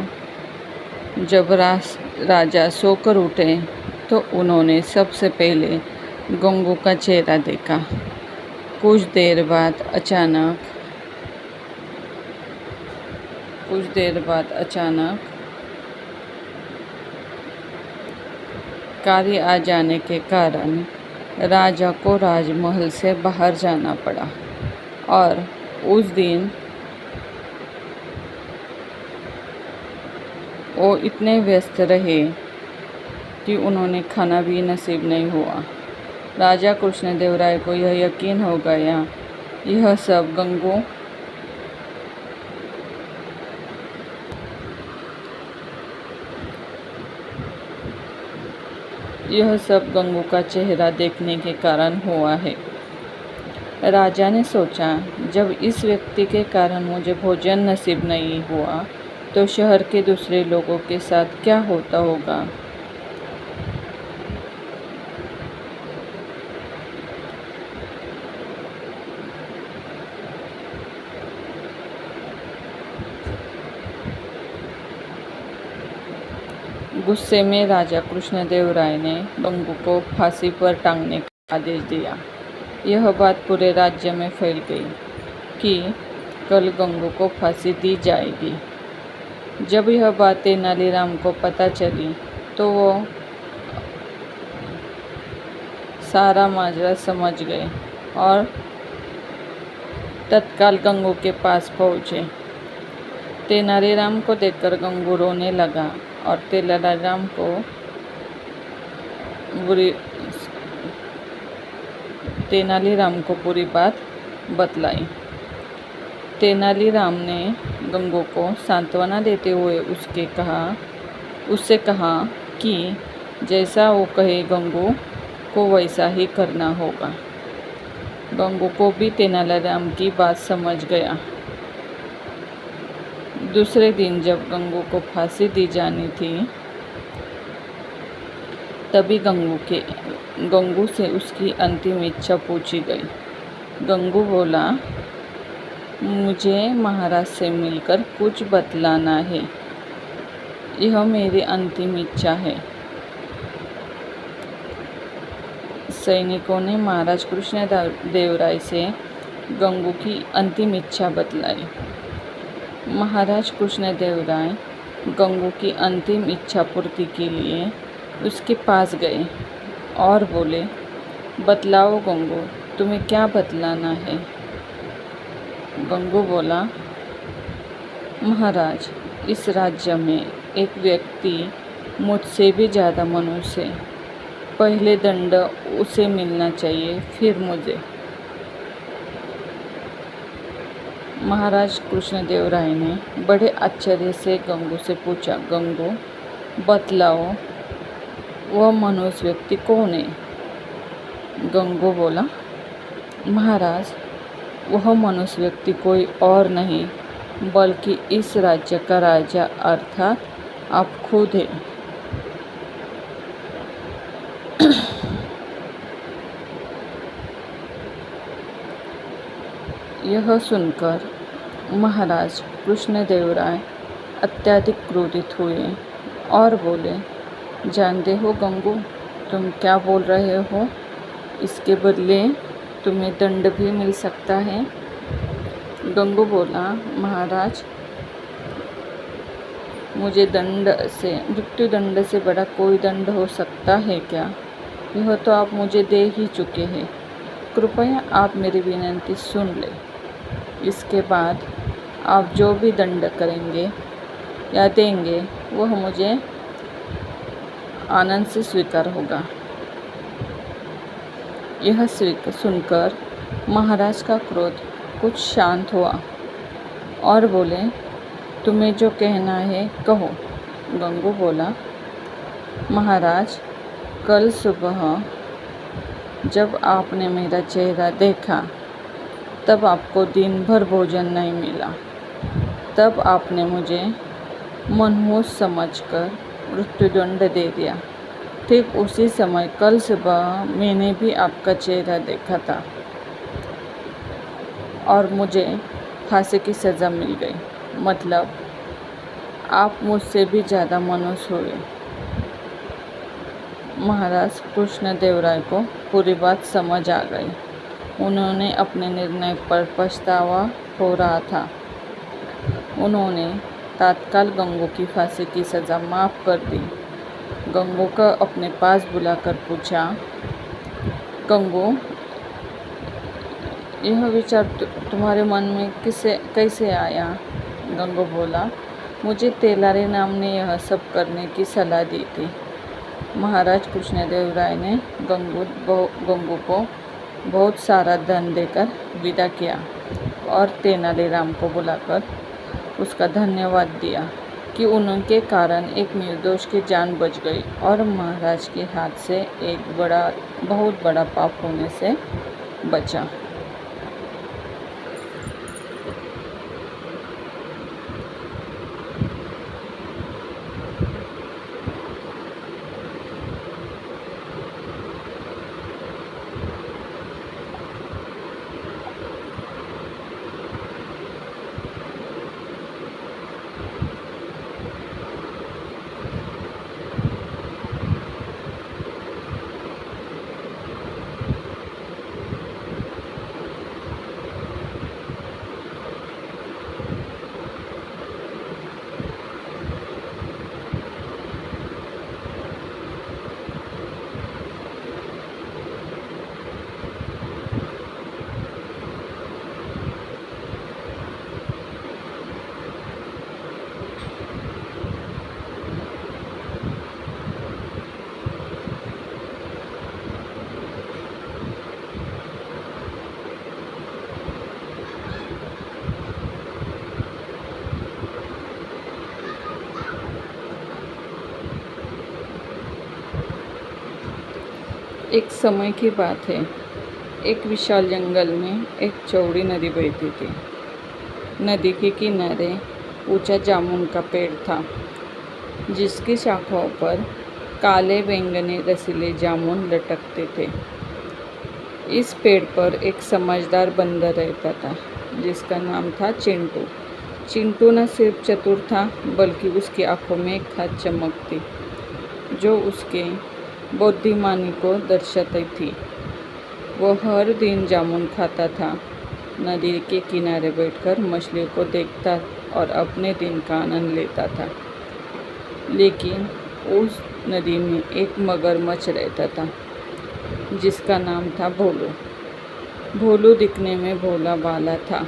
जब राजा सोकर उठे तो उन्होंने सबसे पहले गंगू का चेहरा देखा। कुछ देर बाद अचानक कार्य आ जाने के कारण राजा को राजमहल से बाहर जाना पड़ा, और उस दिन वो इतने व्यस्त रहे कि उन्होंने खाना भी नसीब नहीं हुआ। राजा कृष्णदेवराय को यह यकीन हो गया यह सब गंगू का चेहरा देखने के कारण हुआ है। राजा ने सोचा, जब इस व्यक्ति के कारण मुझे भोजन नसीब नहीं हुआ तो शहर के दूसरे लोगों के साथ क्या होता होगा। गुस्से में राजा कृष्णदेवराय ने गंगू को फांसी पर टांगने का आदेश दिया। यह बात पूरे राज्य में फैल गई कि कल गंगू को फांसी दी जाएगी। जब यह बात तेनालीराम को पता चली तो वो सारा माजरा समझ गए और तत्काल गंगू के पास पहुँचे। तेनालीराम को देखकर गंगू रोने लगा और तेनालीराम को पूरी बात बतलाई। तेनालीराम ने गंगू को सांत्वना देते हुए उससे कहा कि जैसा वो कहे गंगू को वैसा ही करना होगा। गंगू को भी तेनालीराम की बात समझ गया। दूसरे दिन जब गंगू को फांसी दी जानी थी तभी गंगू से उसकी अंतिम इच्छा पूछी गई। गंगू बोला, मुझे महाराज से मिलकर कुछ बतलाना है। यह मेरी अंतिम इच्छा है। सैनिकों ने महाराज कृष्णदेवराय से गंगू की अंतिम इच्छा बतलाई। महाराज कृष्णदेवराय गंगू की अंतिम इच्छा पूर्ति के लिए उसके पास गए और बोले, बतलाओ गंगू, तुम्हें क्या बतलाना है? गंगू बोला, महाराज, इस राज्य में एक व्यक्ति मुझसे भी ज़्यादा मनुष्य है। पहले दंड उसे मिलना चाहिए, फिर मुझे। महाराज कृष्णदेवराय ने बड़े आश्चर्य से गंगू से पूछा, गंगू, बतलाओ वह मनुष्य व्यक्ति कौन है? गंगू बोला, महाराज, वह मनुष्य व्यक्ति कोई और नहीं बल्कि इस राज्य का राजा अर्थात आप खुद हैं। यह सुनकर महाराज कृष्णदेवराय अत्यधिक क्रोधित हुए और बोले, जानते हो गंगू, तुम क्या बोल रहे हो? इसके बदले तुम्हें दंड भी मिल सकता है। गंगू बोला, महाराज, मुझे मृत्यु दंड से बड़ा कोई दंड हो सकता है क्या? यह तो आप मुझे दे ही चुके हैं। कृपया आप मेरी विनती सुन लें। इसके बाद आप जो भी दंड करेंगे या देंगे वह मुझे आनंद से स्वीकार होगा। यह सुनकर महाराज का क्रोध कुछ शांत हुआ और बोले, तुम्हें जो कहना है कहो। गंगू बोला, महाराज, कल सुबह जब आपने मेरा चेहरा देखा तब आपको दिन भर भोजन नहीं मिला। तब आपने मुझे मनहूस समझकर मृत्युदंड दे दिया। ठीक उसी समय कल सुबह मैंने भी आपका चेहरा देखा था और मुझे फांसी की सज़ा मिल गई। मतलब आप मुझसे भी ज़्यादा मनुष्य हुए। महाराज कृष्णदेवराय को पूरी बात समझ आ गई। उन्होंने अपने निर्णय पर पछतावा हो रहा था। उन्होंने तत्काल गंगू की फांसी की सज़ा माफ़ कर दी। गंगू को अपने पास बुलाकर पूछा, गंगू, यह विचार तुम्हारे मन में कैसे आया? गंगू बोला, मुझे तेलारी नाम ने यह सब करने की सलाह दी थी। महाराज कृष्णदेवराय ने गंगू को बहुत सारा धन देकर विदा किया और तेनालीराम को बुलाकर उसका धन्यवाद दिया कि उनके कारण एक निर्दोष की जान बच गई और महाराज के हाथ से एक बहुत बड़ा पाप होने से बचा। एक समय की बात है। एक विशाल जंगल में एक चौड़ी नदी बहती थी। नदी के किनारे ऊंचा जामुन का पेड़ था, जिसकी शाखाओं पर काले बैंगनी रसीले जामुन लटकते थे। इस पेड़ पर एक समझदार बंदर रहता था। जिसका नाम था चिंटू। चिंटू न सिर्फ चतुर था बल्कि उसकी आंखों में एक खास चमक थी जो उसके बुद्धिमानी को दर्शाती थी। वो हर दिन जामुन खाता था, नदी के किनारे बैठकर मछलियों को देखता और अपने दिन का आनंद लेता था। लेकिन उस नदी में एक मगरमच्छ रहता था जिसका नाम था भोलू। भोलू दिखने में भोला भाला था,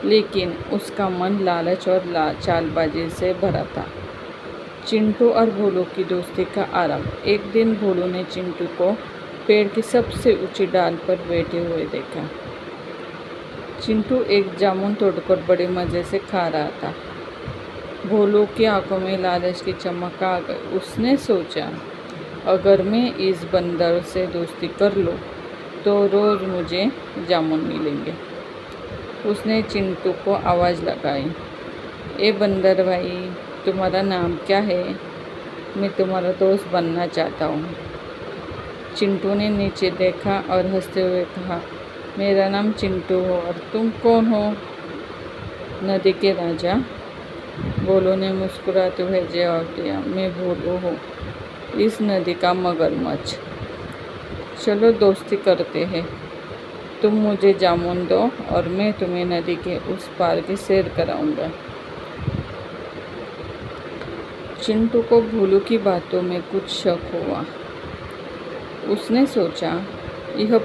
लेकिन उसका मन लालच और चालबाजी से भरा था। चिंटू और भोलू की दोस्ती का आरंभ। एक दिन भोलू ने चिंटू को पेड़ की सबसे ऊंची डाल पर बैठे हुए देखा। चिंटू एक जामुन तोड़कर बड़े मज़े से खा रहा था। भोलू की आंखों में लालच की चमक आ गई। उसने सोचा, अगर मैं इस बंदर से दोस्ती कर लूँ तो रोज़ मुझे जामुन मिलेंगे। उसने चिंटू को आवाज़ लगाई, ए बंदर भाई, तुम्हारा नाम क्या है? मैं तुम्हारा दोस्त बनना चाहता हूँ। चिंटू ने नीचे देखा और हंसते हुए कहा, मेरा नाम चिंटू हो और तुम कौन हो? नदी के राजा। भोलू ने मुस्कुराते हुए जवाब दिया, मैं भोलू हूँ, इस नदी का मगरमच्छ। चलो दोस्ती करते हैं। तुम मुझे जामुन दो और मैं तुम्हें नदी के उस पार की सैर कराऊंगा। चिंटू को भोलू की बातों में कुछ शक हुआ। उसने सोचा, यह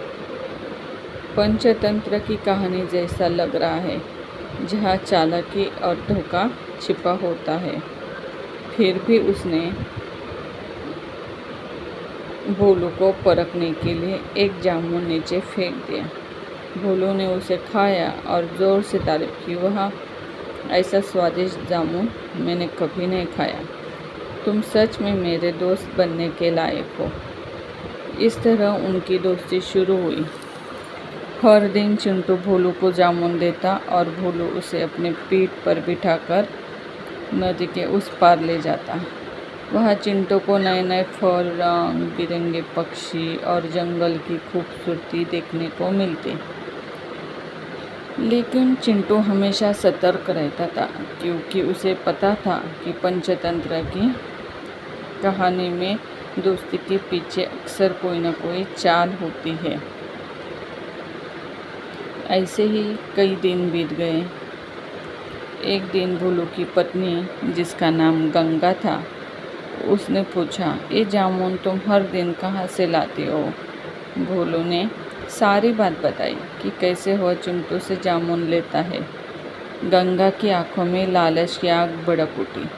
पंचतंत्र की कहानी जैसा लग रहा है, जहाँ चालाकी और धोखा छिपा होता है। फिर भी उसने भोलू को परखने के लिए एक जामुन नीचे फेंक दिया। भोलू ने उसे खाया और ज़ोर से तारीफ की, वह ऐसा स्वादिष्ट जामुन मैंने कभी नहीं खाया। तुम सच में मेरे दोस्त बनने के लायक हो। इस तरह उनकी दोस्ती शुरू हुई। हर दिन चिंटू भोलू को जामुन देता और भोलू उसे अपने पीठ पर बिठाकर नदी के उस पार ले जाता। वहाँ चिंटू को नए नए फल, रंग बिरंगे पक्षी और जंगल की खूबसूरती देखने को मिलती। लेकिन चिंटू हमेशा सतर्क रहता था, क्योंकि उसे पता था कि पंचतंत्र की कहानी में दोस्ती के पीछे अक्सर कोई न कोई चाल होती है। ऐसे ही कई दिन बीत गए। एक दिन भोलू की पत्नी, जिसका नाम गंगा था, उसने पूछा, ये जामुन तुम हर दिन कहाँ से लाते हो? भोलू ने सारी बात बताई कि कैसे वह चिंटू से जामुन लेता है। गंगा की आंखों में लालच की आग भड़क उठी।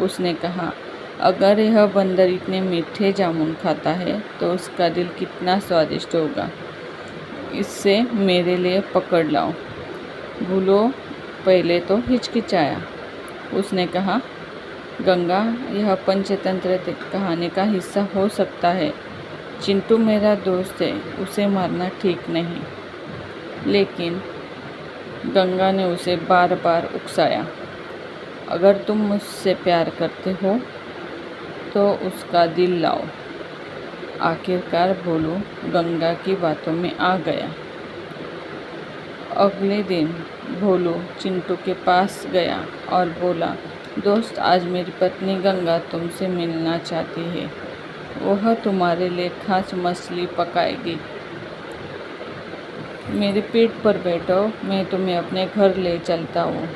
उसने कहा, अगर यह बंदर इतने मीठे जामुन खाता है तो उसका दिल कितना स्वादिष्ट होगा। इससे मेरे लिए पकड़ लाओ। भोलू पहले तो हिचकिचाया। उसने कहा, गंगा, यह पंचतंत्र कहानी का हिस्सा हो सकता है। चिंटू मेरा दोस्त है, उसे मारना ठीक नहीं। लेकिन गंगा ने उसे बार बार उकसाया, अगर तुम मुझसे प्यार करते हो तो उसका दिल लाओ। आखिरकार भोलू गंगा की बातों में आ गया। अगले दिन भोलू चिंटू के पास गया और बोला, दोस्त, आज मेरी पत्नी गंगा तुमसे मिलना चाहती है। वह तुम्हारे लिए खास मछली पकाएगी। मेरे पीठ पर बैठो, मैं तुम्हें अपने घर ले चलता हूँ।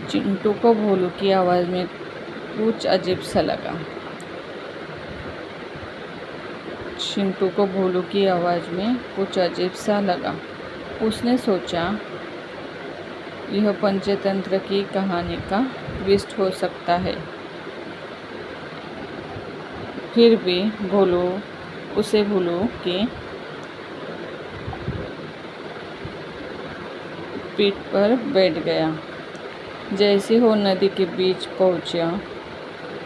चिंटू को भोलू की आवाज़ में कुछ अजीब सा लगा। चिंटू को भोलू की आवाज़ में कुछ अजीब सा लगा। उसने सोचा, यह पंचतंत्र की कहानी का ट्विस्ट हो सकता है। फिर भी भोलू की पीठ पर बैठ गया। जैसे वो नदी के बीच पहुंचा,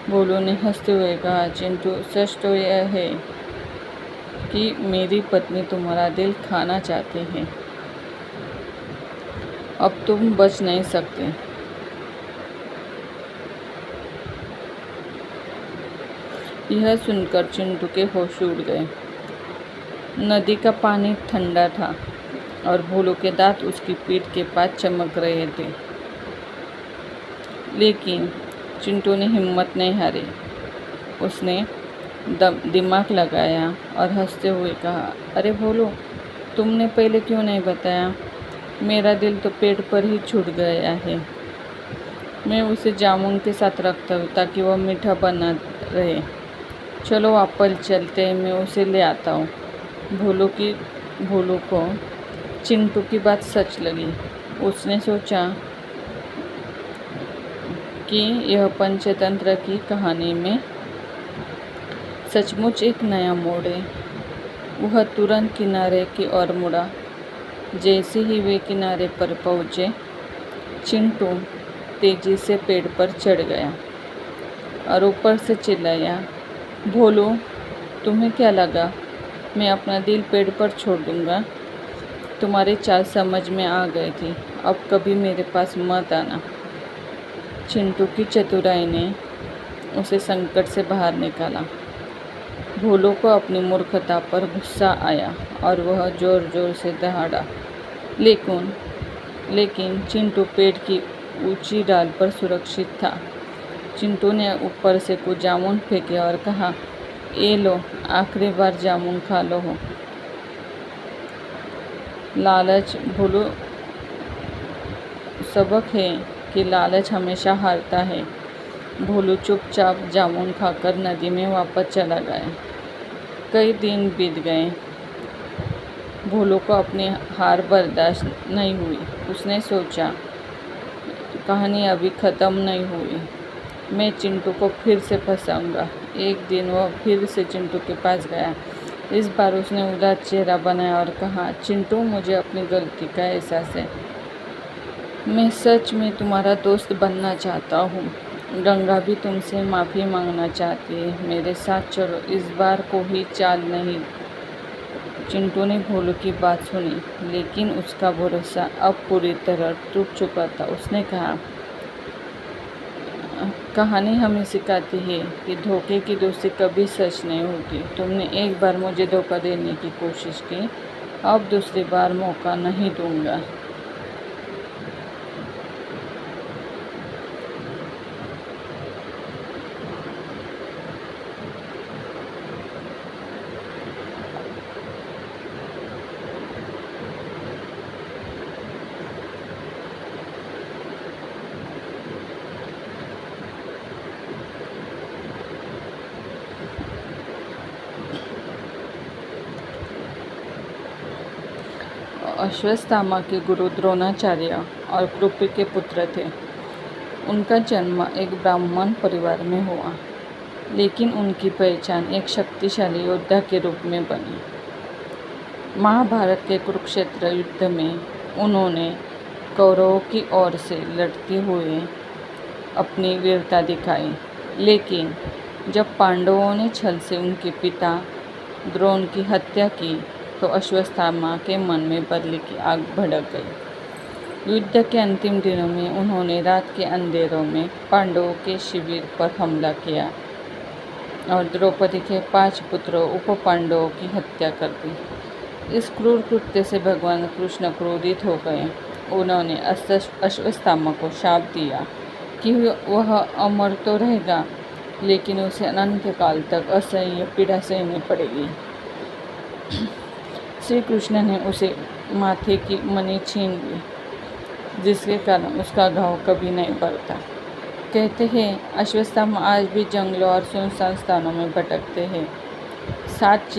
भोलू ने हंसते हुए कहा, चिंटू, सच तो यह है कि मेरी पत्नी तुम्हारा दिल खाना चाहती है। अब तुम बच नहीं सकते। यह सुनकर चिंटू के होश उड़ गए। नदी का पानी ठंडा था, और भोलू के दांत उसकी पीठ के पास चमक रहे थे। लेकिन चिंटू ने हिम्मत नहीं हारी। उसने दिमाग लगाया और हंसते हुए कहा, अरे भोलू, तुमने पहले क्यों नहीं बताया? मेरा दिल तो पेट पर ही छूट गया है। मैं उसे जामुन के साथ रखता हूँ ताकि वह मीठा बना रहे। चलो आप चलते हैं, मैं उसे ले आता हूँ। भोलू को चिंटू की बात सच लगी। उसने सोचा कि यह पंचतंत्र की कहानी में सचमुच एक नया मोड़ है। वह तुरंत किनारे की ओर मुड़ा। जैसे ही वे किनारे पर पहुँचे, चिंटू तेजी से पेड़ पर चढ़ गया और ऊपर से चिल्लाया, भोलू, तुम्हें क्या लगा मैं अपना दिल पेड़ पर छोड़ दूंगा? तुम्हारी चाल समझ में आ गई थी, अब कभी मेरे पास मत आना। चिंटू की चतुराई ने उसे संकट से बाहर निकाला। भोलू को अपनी मूर्खता पर गुस्सा आया और वह जोर जोर से दहाड़ा। लेकिन चिंटू पेड़ की ऊंची डाल पर सुरक्षित था। चिंटू ने ऊपर से कुछ जामुन फेंके और कहा, ये लो, आखिरी बार जामुन खा लो हो। लालच भोलू सबक है कि लालच हमेशा हारता है। भोलू चुपचाप जामुन खाकर नदी में वापस चला गया। कई दिन बीत गए। भोलू को अपनी हार बर्दाश्त नहीं हुई। उसने सोचा, कहानी अभी ख़त्म नहीं हुई, मैं चिंटू को फिर से फंसाऊंगा। एक दिन वह फिर से चिंटू के पास गया। इस बार उसने उदास चेहरा बनाया और कहा, चिंटू, मुझे अपनी गलती का एहसास है। मैं सच में तुम्हारा दोस्त बनना चाहता हूँ। गंगा भी तुमसे माफ़ी मांगना चाहती है। मेरे साथ चलो, इस बार कोई चाल नहीं। चिंटू ने भोलू की बात सुनी, लेकिन उसका भरोसा अब पूरी तरह टूट चुका था। उसने कहा, कहानी हमें सिखाती है कि धोखे की दोस्ती कभी सच नहीं होती। तुमने एक बार मुझे धोखा देने की कोशिश की, अब दूसरी बार मौका नहीं दूंगा। अश्वत्थामा के गुरु द्रोणाचार्य और कृपि के पुत्र थे। उनका जन्म एक ब्राह्मण परिवार में हुआ, लेकिन उनकी पहचान एक शक्तिशाली योद्धा के रूप में बनी। महाभारत के कुरुक्षेत्र युद्ध में उन्होंने कौरवों की ओर से लड़ते हुए अपनी वीरता दिखाई, लेकिन जब पांडवों ने छल से उनके पिता द्रोण की हत्या की तो अश्वत्थामा के मन में बदले की आग भड़क गई। युद्ध के अंतिम दिनों में उन्होंने रात के अंधेरों में पांडवों के शिविर पर हमला किया और द्रौपदी के 5 पुत्रों उप पांडवों की हत्या कर दी। इस क्रूर कृत्य से भगवान कृष्ण क्रोधित हो गए। उन्होंने अश्वत्थामा को शाप दिया कि वह अमर तो रहेगा, लेकिन उसे अनंत काल तक असह्य पीड़ा सहनी पड़ेगी। श्री कृष्ण ने उसे माथे की मणि छीन ली, जिसके कारण उसका घाव कभी नहीं भरता। कहते हैं अश्वत्थामा आज भी जंगलों और सुनसान स्थानों में भटकते हैं। 7